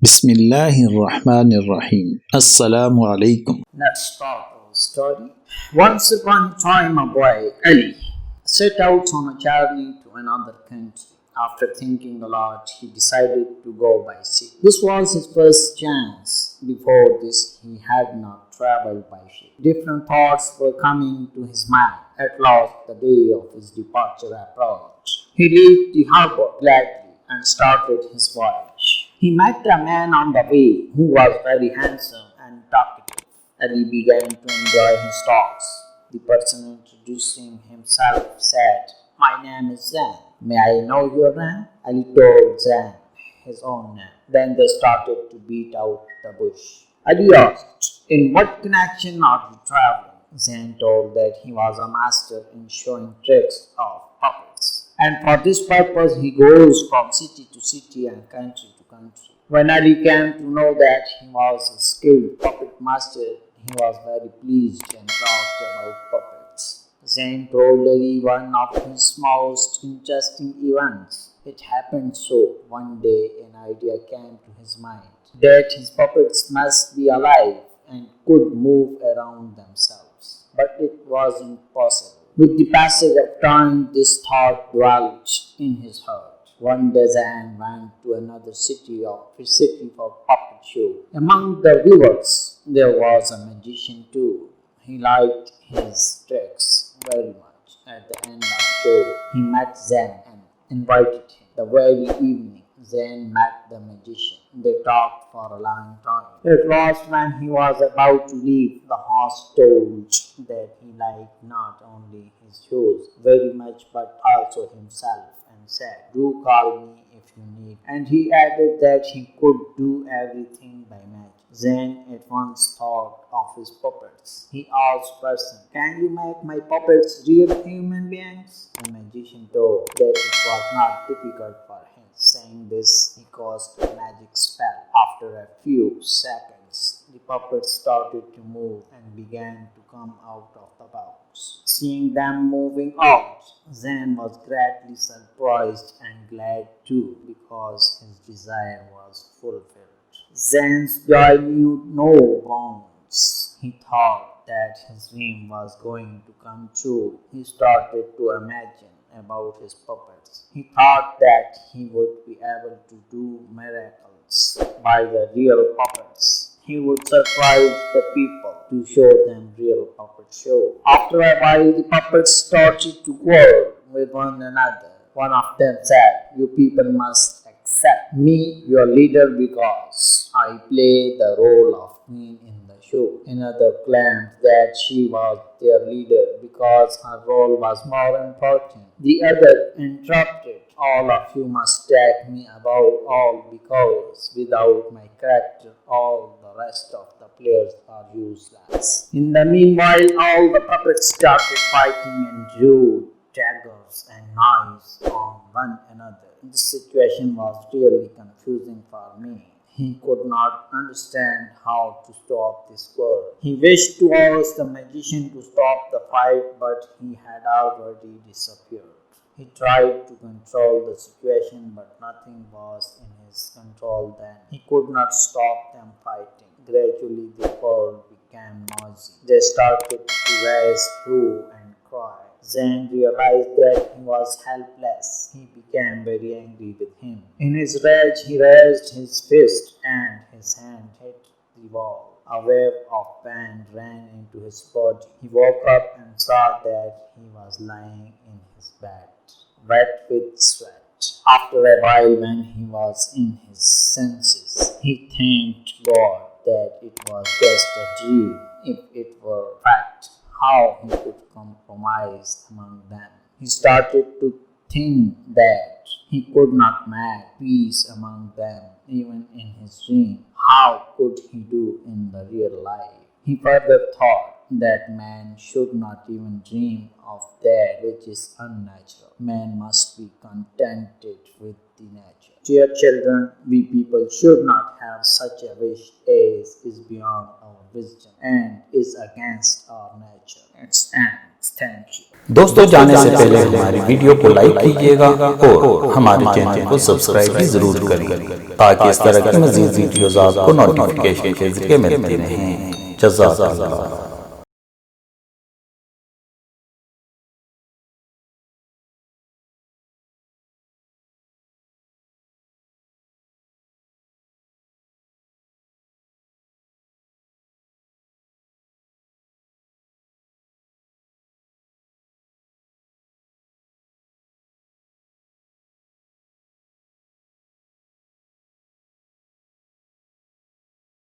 بسم اللہ الرحمن الرحیم. السلام علیکم. Let's start our story. Once upon a time, a boy, Ali, set out on a journey to another country. After thinking a lot, he decided to go by sea. This was his first chance. Before this, he had not traveled by ship. Different thoughts were coming to his mind. At last, the day of his departure approached. He left the harbor gladly and started his voyage. He met a man on the way who was very handsome and talkative. Ali began to enjoy his talks. The person introducing himself said, "My name is Zan. May I know your name?" Ali told Zan his own name. Then they started to beat out the bush. Ali asked, "In what connection are you traveling?" Zan told that he was a master in showing tricks of puppets, and for this purpose he goes from city to city and country to country. When Ali came to know that he was a skilled puppet master, he was very pleased and talked about puppets. Zain told Ali one of his most interesting events. It happened so. One day an idea came to his mind that his puppets must be alive and could move around themselves. But it was impossible. With the passage of time, this thought dwelt in his heart. One day Zan went to another city for puppet show. Among the viewers, there was a magician too. He liked his tricks very much. At the end of the show, he met Zan and invited him. The very evening, Zan met the magician. They talked for a long time. At last, when he was about to leave, the host told that he liked not only his shows very much but also himself, and said, "Do call me if you need." And he added that he could do everything by magic. Zain at once thought of his puppets. He asked person, "Can you make my puppets real human beings?" The magician told that it was not difficult for him. Saying this, he cast a magic spell. After a few seconds, the puppets started to move and began to come out of the box. Seeing them moving out, Zain was greatly surprised and glad too, because his desire was fulfilled. Zain's joy knew no bounds. He thought that his dream was going to come true. He started to imagine about his puppets. He thought that he would be able to do miracles by the real puppets. He would surprise the people to show them real puppet show. After a while, the puppets started to quarrel with one another. One of them said, "You people must accept me, your leader, because I play the role of queen in the show." Another claimed that she was their leader because her role was more important. The other interrupted, "All of you must take me above all, because without my character, all the rest of the players are useless." In the meanwhile, all the puppets started fighting and drew daggers and knives on one another. This situation was really confusing for me. He could not understand how to stop this quarrel. He wished to ask the magician to stop the fight, but he had already disappeared. He tried to control the situation, but nothing was in his control then. He could not stop them fighting. Gradually, the quarrel became noisy. They started to raise, roar, and cry. Zain realized that he was helpless. He became very angry with him. In his rage, he raised his fist and his hand hit the wall. A wave of pain ran into his body. He woke up and saw that he was lying in his bed, wet with sweat. After a while, when he was in his senses, he thanked God that it was just a dream. If it were fact, how he could compromise among them. He started to think that he could not make peace among them even in his dream. How could he do in the real life? He further thought that man should not even dream of that which is unnatural. Man must be contented with the nature. Dear children, we people should not have such a wish as is beyond our wisdom and is against our nature. It's ends. Thank you. دوستو جانے سے پہلے ہماری video کو like کیجئے گا اور ہمارے channel کو سبسکرائب بھی ضرور کریے. تاکہ اس طرح کی مزید ویڈیوز آپ کو نوٹیفیکیشن کے ذریعے ملتی رہیں۔ جزاک اللہ۔